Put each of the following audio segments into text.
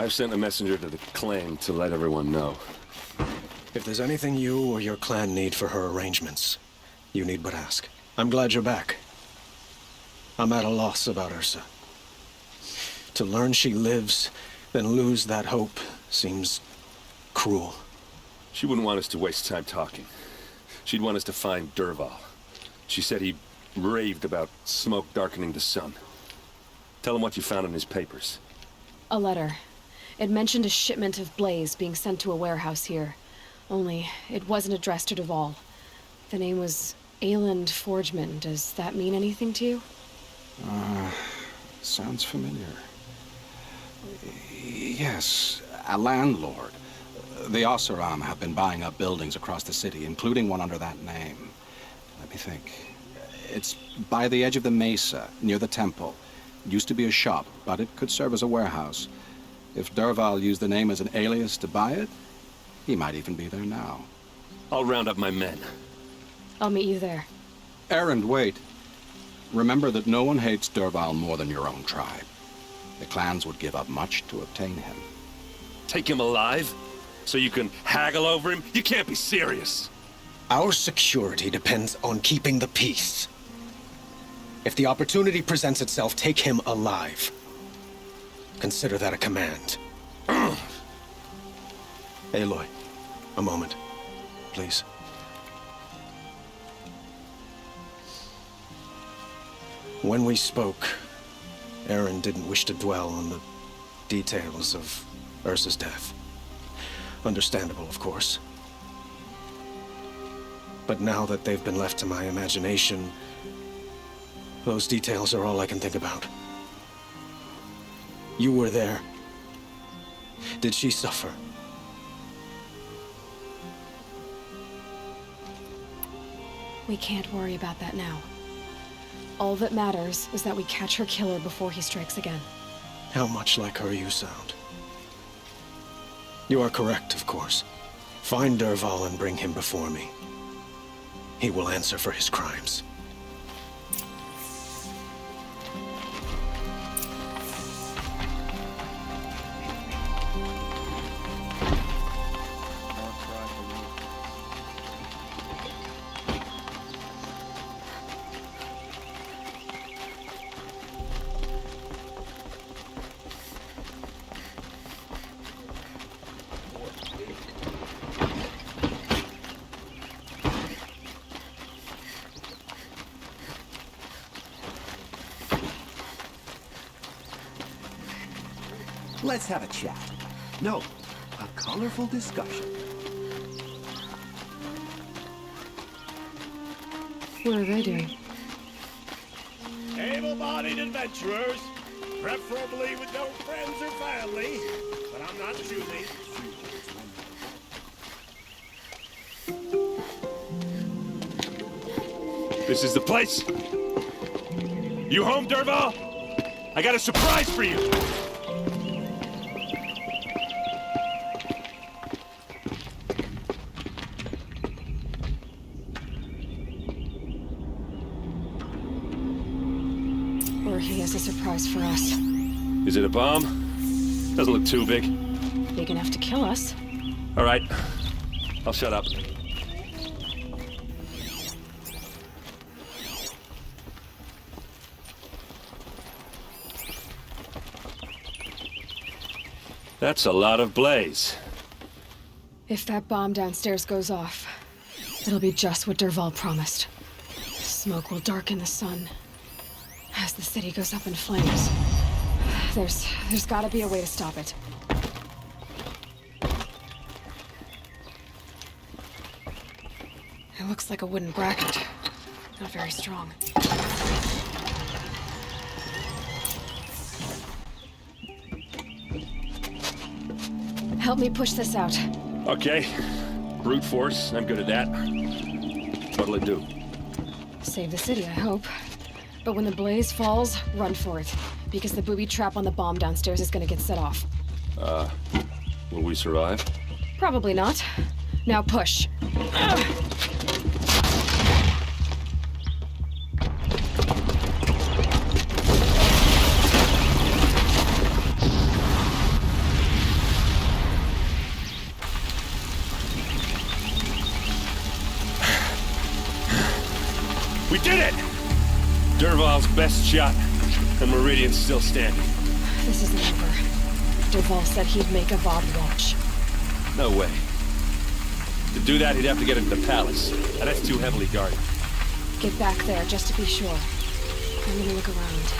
I've sent a messenger to the clan to let everyone know. If there's anything you or your clan need for her arrangements, you need but ask. I'm glad you're back. I'm at a loss about Ursa. To learn she lives, then lose that hope, seems cruel. She wouldn't want us to waste time talking. She'd want us to find Dervahl. She said he raved about smoke darkening the sun. Tell him what you found in his papers. A letter. It mentioned a shipment of blaze being sent to a warehouse here. Only, it wasn't addressed to Dervahl. The name was Ayland Forgeman. Does that mean anything to you? Sounds familiar. Yes, a landlord. The Oseram have been buying up buildings across the city, including one under that name. Let me think. It's by the edge of the mesa, near the temple. It used to be a shop, but it could serve as a warehouse. If Dervahl used the name as an alias to buy it, he might even be there now. I'll round up my men. I'll meet you there. Erend, wait. Remember that no one hates Dervahl more than your own tribe. The clans would give up much to obtain him. Take him alive? So you can haggle over him? You can't be serious. Our security depends on keeping the peace. If the opportunity presents itself, take him alive. Consider that a command. Aloy, a moment, please. When we spoke, Erend didn't wish to dwell on the details of Ursa's death. Understandable, of course. But now that they've been left to my imagination, those details are all I can think about. You were there. Did she suffer? We can't worry about that now. All that matters is that we catch her killer before he strikes again. How much like her you sound. You are correct, of course. Find Dervahl and bring him before me. He will answer for his crimes. Let's have a chat. No, a colorful discussion. What are they doing? Able-bodied adventurers, preferably with no friends or family, but I'm not choosy. This is the place. You home, Dervahl? I got a surprise for you. Or he has a surprise for us. Is it a bomb? Doesn't look too big. Big enough to kill us. All right. I'll shut up. That's a lot of blaze. If that bomb downstairs goes off, it'll be just what Dervahl promised. Smoke will darken the sun as the city goes up in flames. There's gotta be a way to stop it. It looks like a wooden bracket. Not very strong. Help me push this out. Okay. Brute force, I'm good at that. What'll it do? Save the city, I hope. But when the blaze falls, run for it. Because the booby trap on the bomb downstairs is gonna get set off. Will we survive? Probably not. Now push. We did it! Dervahl's best shot, and Meridian's still standing. This isn't over. Dervahl said he'd make a Vought watch. No way. To do that, he'd have to get into the palace, and that's too heavily guarded. Get back there, just to be sure. I'm gonna look around.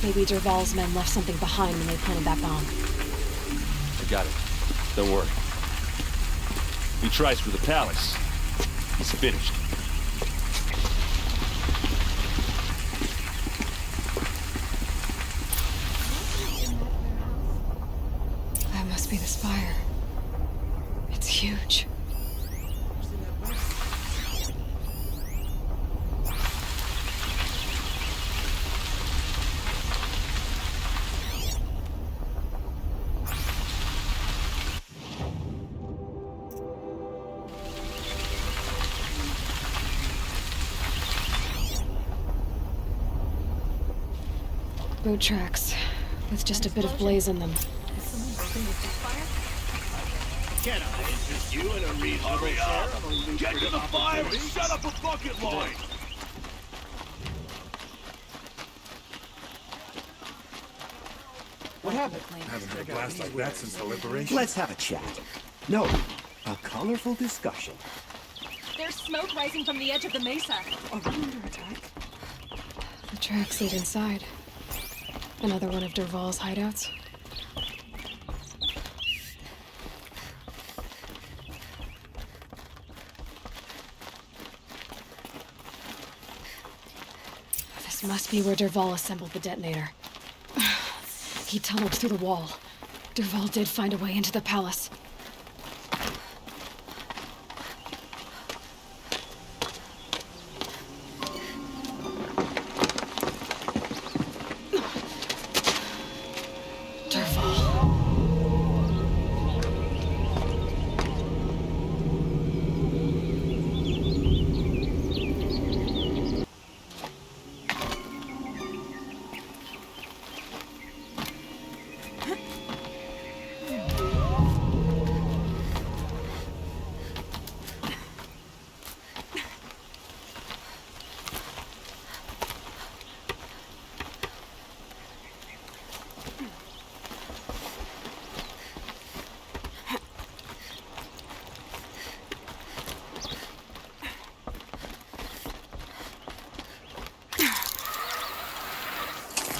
Maybe Dervahl's men left something behind when they planted that bomb. I got it. Don't worry. He tries for the palace. He's finished. That must be the spire. It's huge. Boat tracks, with just a bit of blaze in them. Can I interest you in a reasonable share of a lucrative Get to the fire and opportunity? set up a bucket line! What happened? Haven't had a blast like that since the liberation. Let's have a chat. No, a colorful discussion. There's smoke rising from the edge of the mesa. Are we under attack? The tracks lead inside. Another one of Dervahl's hideouts. This must be where Dervahl assembled the detonator. He tunneled through the wall. Dervahl did find a way into the palace.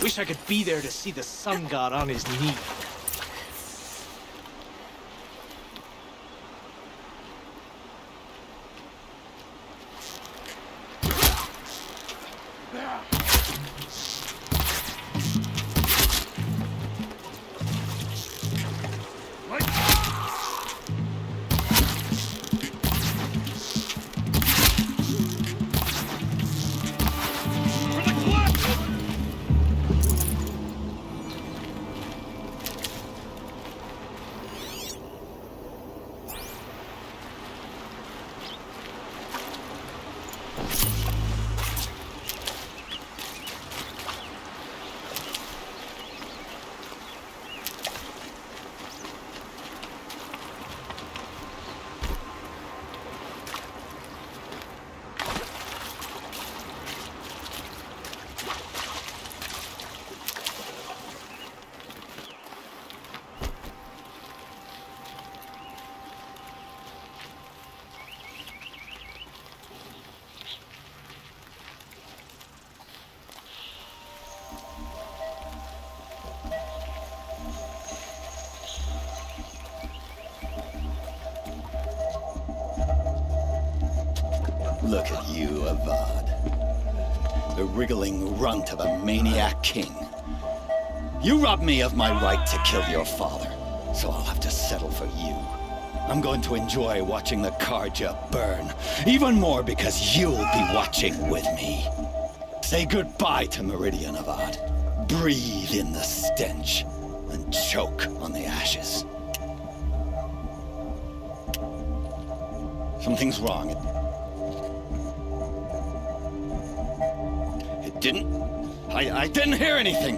Wish I could be there to see the sun god on his knee. Look at you, Avad. The wriggling runt of a maniac king. You robbed me of my right to kill your father, so I'll have to settle for you. I'm going to enjoy watching the Karja burn, even more because you'll be watching with me. Say goodbye to Meridian, Avad. Breathe in the stench, and choke on the ashes. Something's wrong. I didn't hear anything.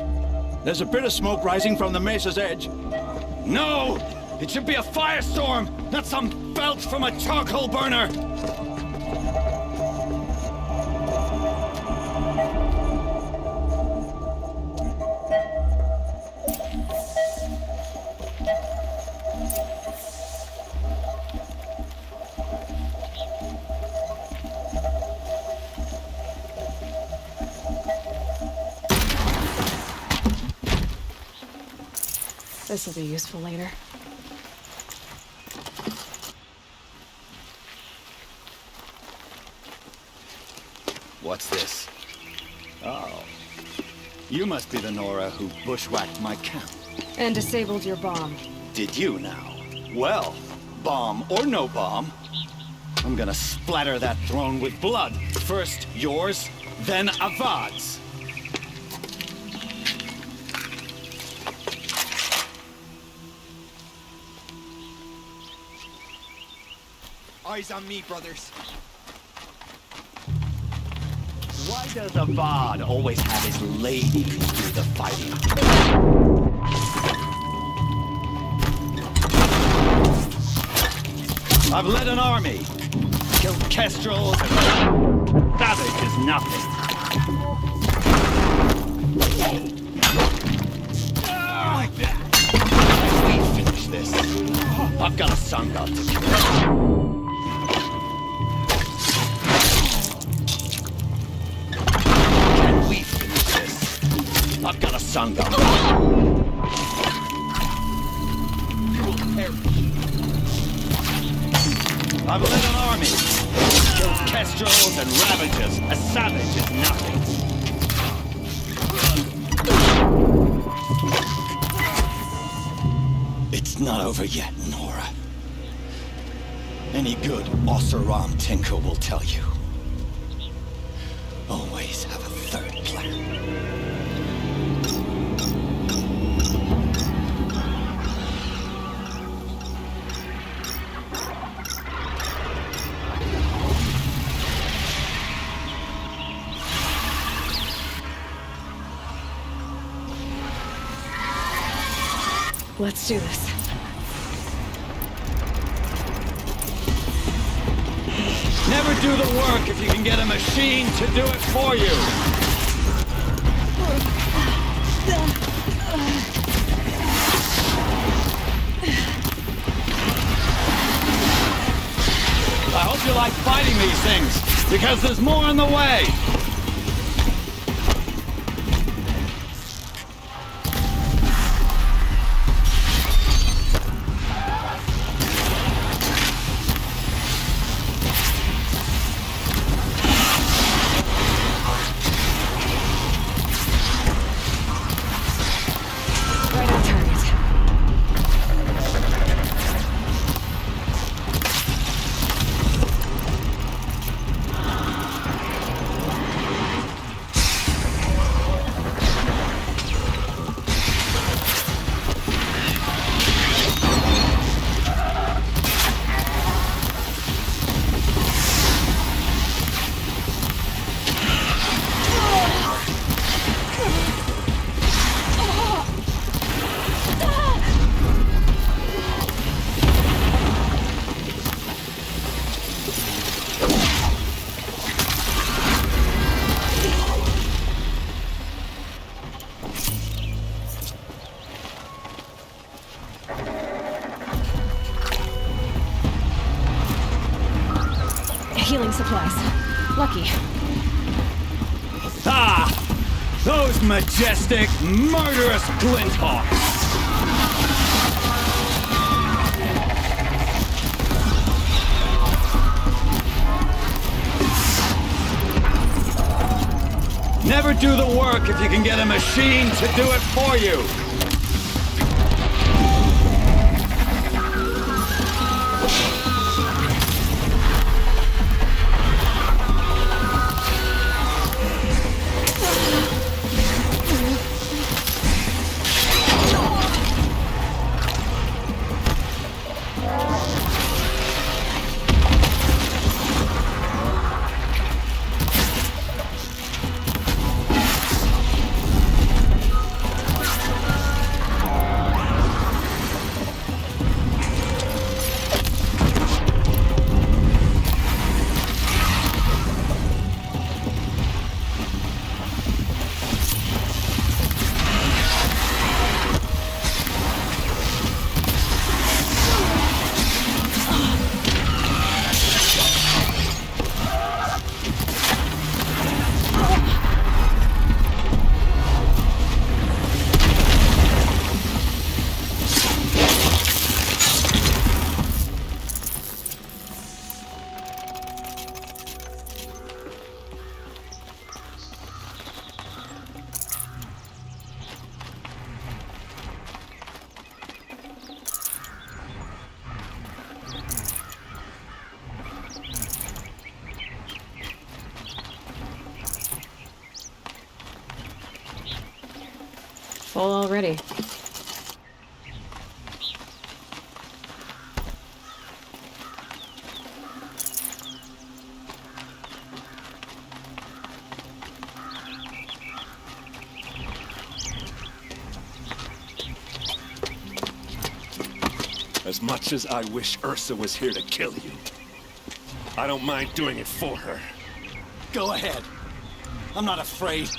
There's a bit of smoke rising from the mesa's edge. No! It should be a firestorm, not some belch from a charcoal burner! This'll be useful later. What's this? Oh. You must be the Nora who bushwhacked my camp. And disabled your bomb. Did you now? Well, bomb or no bomb, I'm gonna splatter that throne with blood. First yours, then Avad's. Eyes on me, brothers. Why does Avad always have his lady do the fighting? I've led an army, killed kestrels, and savage is nothing. Like that. We finish this. I've got a sun god to kill. I've got a sun gun. I've led an army. Kills kestrels and ravagers. A savage is nothing. It's not over yet, Nora. Any good Oseram tinker will tell you. Always have a third plan. Let's do this. Never do the work if you can get a machine to do it for you. I hope you like fighting these things, because there's more on the way. Healing supplies. Lucky. Ah! Those majestic, murderous glinthawks! Never do the work if you can get a machine to do it for you! Full already. As much as I wish Ursa was here to kill you, I don't mind doing it for her. Go ahead. I'm not afraid.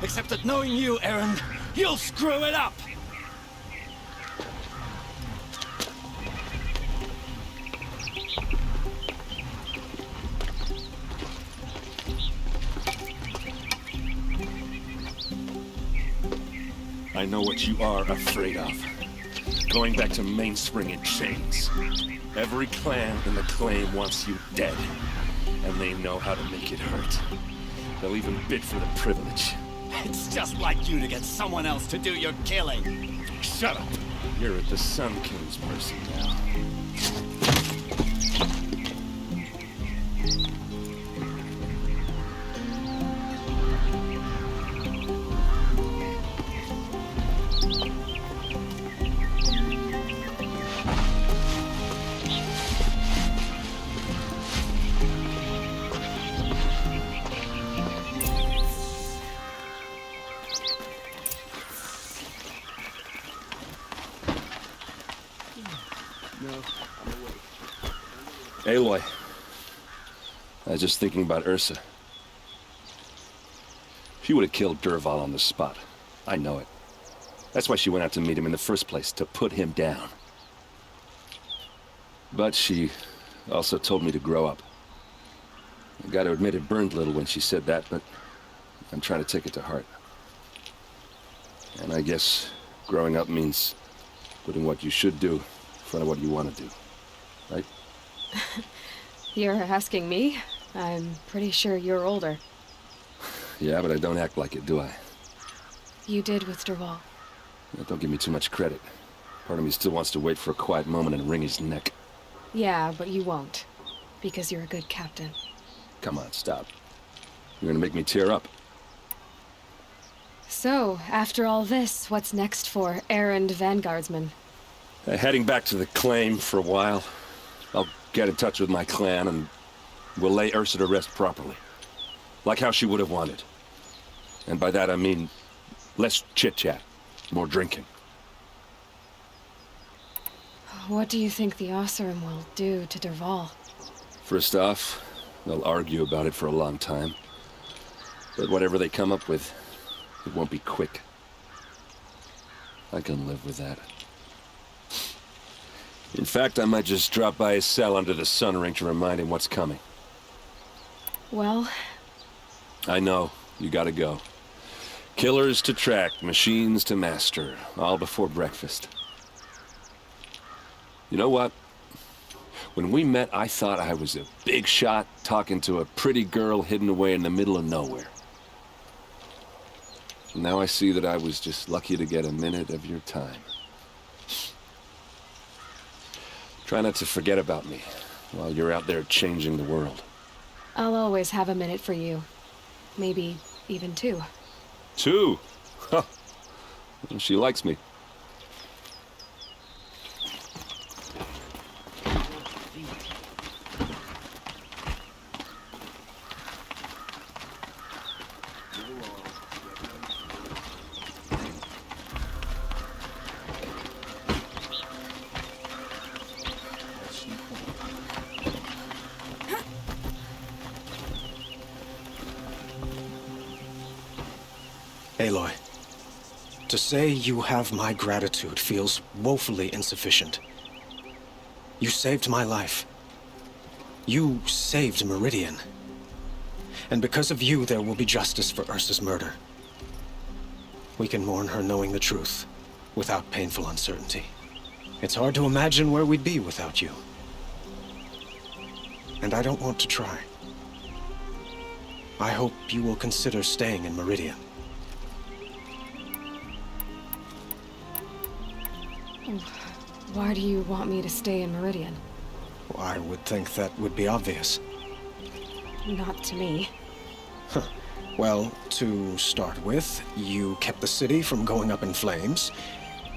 Except that knowing you, Aaron, you'll screw it up! I know what you are afraid of. Going back to Mainspring in chains. Every clan in the claim wants you dead. And they know how to make it hurt. They'll even bid for the privilege. It's just like you to get someone else to do your killing. Shut up! You're at the Sun King's mercy now. Aloy, I was just thinking about Ursa. She would have killed Dervahl on the spot. I know it. That's why she went out to meet him in the first place, to put him down. But she also told me to grow up. I gotta admit it burned a little when she said that, but I'm trying to take it to heart. And I guess growing up means putting what you should do in front of what you want to do. Right? You're asking me? I'm pretty sure you're older. Yeah, but I don't act like it, do I? You did with Dervahl. Yeah, don't give me too much credit. Part of me still wants to wait for a quiet moment and wring his neck. Yeah, but you won't. Because you're a good captain. Come on, stop. You're gonna make me tear up. So, after all this, what's next for errand vanguardsman? Heading back to the claim for a while. I'll get in touch with my clan and we'll lay Ursa to rest properly. Like how she would have wanted. And by that I mean less chit-chat, more drinking. What do you think the Oseram will do to Dervahl? First off, they'll argue about it for a long time. But whatever they come up with, it won't be quick. I can live with that. In fact, I might just drop by his cell under the sun ring to remind him what's coming. Well... I know. You gotta go. Killers to track, machines to master. All before breakfast. You know what? When we met, I thought I was a big shot talking to a pretty girl hidden away in the middle of nowhere. Now I see that I was just lucky to get a minute of your time. Try not to forget about me while you're out there changing the world. I'll always have a minute for you. Maybe even two. Two? Huh. Well, she likes me. Aloy, to say you have my gratitude feels woefully insufficient. You saved my life. You saved Meridian. And because of you, there will be justice for Ursa's murder. We can mourn her knowing the truth, without painful uncertainty. It's hard to imagine where we'd be without you. And I don't want to try. I hope you will consider staying in Meridian. Why do you want me to stay in Meridian? Well, I would think that would be obvious. Not to me. Well, to start with, you kept the city from going up in flames.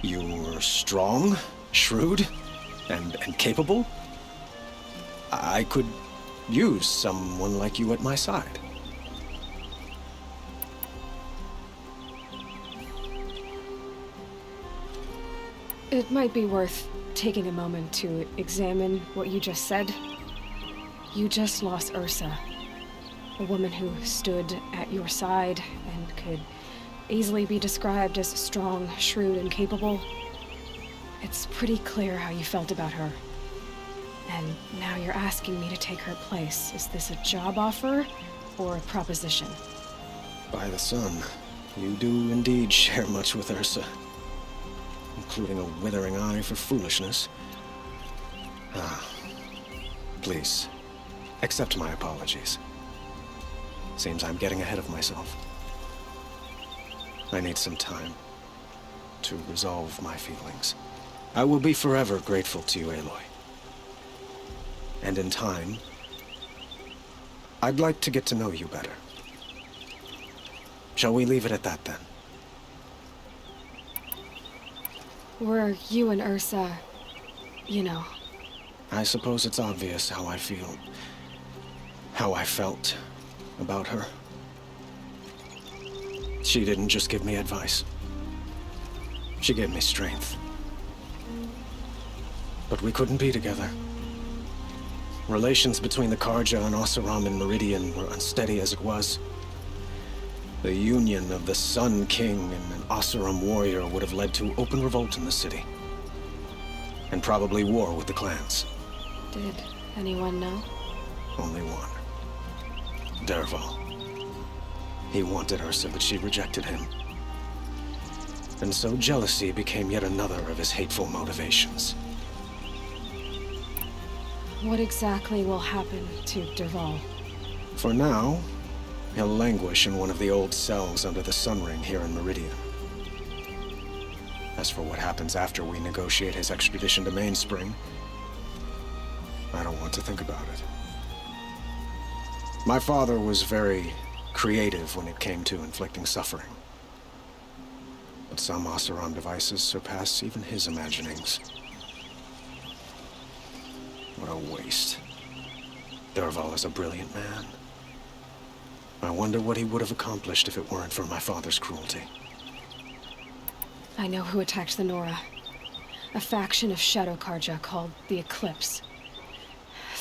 You were strong, shrewd, and capable. I could use someone like you at my side. It might be worth taking a moment to examine what you just said. You just lost Ursa, a woman who stood at your side and could easily be described as strong, shrewd, and capable. It's pretty clear how you felt about her. And now you're asking me to take her place. Is this a job offer or a proposition? By the sun, you do indeed share much with Ursa, including a withering eye for foolishness. Please, accept my apologies. Seems I'm getting ahead of myself. I need some time to resolve my feelings. I will be forever grateful to you, Aloy. And in time, I'd like to get to know you better. Shall we leave it at that, then? Were you and Ursa, you know... I suppose it's obvious how I feel. How I felt about her. She didn't just give me advice. She gave me strength. But we couldn't be together. Relations between the Karja and Oseram in Meridian were unsteady as it was. The union of the Sun King and an Oseram warrior would have led to open revolt in the city. And probably war with the clans. Did anyone know? Only one. Dervahl. He wanted Ursa, but she rejected him. And so jealousy became yet another of his hateful motivations. What exactly will happen to Dervahl? For now, he'll languish in one of the old cells under the Sun Ring here in Meridian. As for what happens after we negotiate his extradition to Mainspring, I don't want to think about it. My father was very creative when it came to inflicting suffering. But some Oseram devices surpass even his imaginings. What a waste. Dervahl is a brilliant man. I wonder what he would have accomplished if it weren't for my father's cruelty. I know who attacked the Nora. A faction of Shadow Karja called the Eclipse.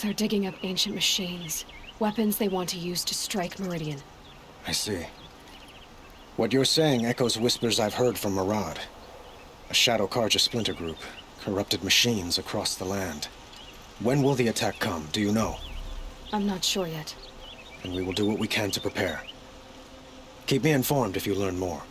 They're digging up ancient machines, weapons they want to use to strike Meridian. I see. What you're saying echoes whispers I've heard from Murad. A Shadow Karja splinter group, corrupted machines across the land. When will the attack come, do you know? I'm not sure yet. And we will do what we can to prepare. Keep me informed if you learn more.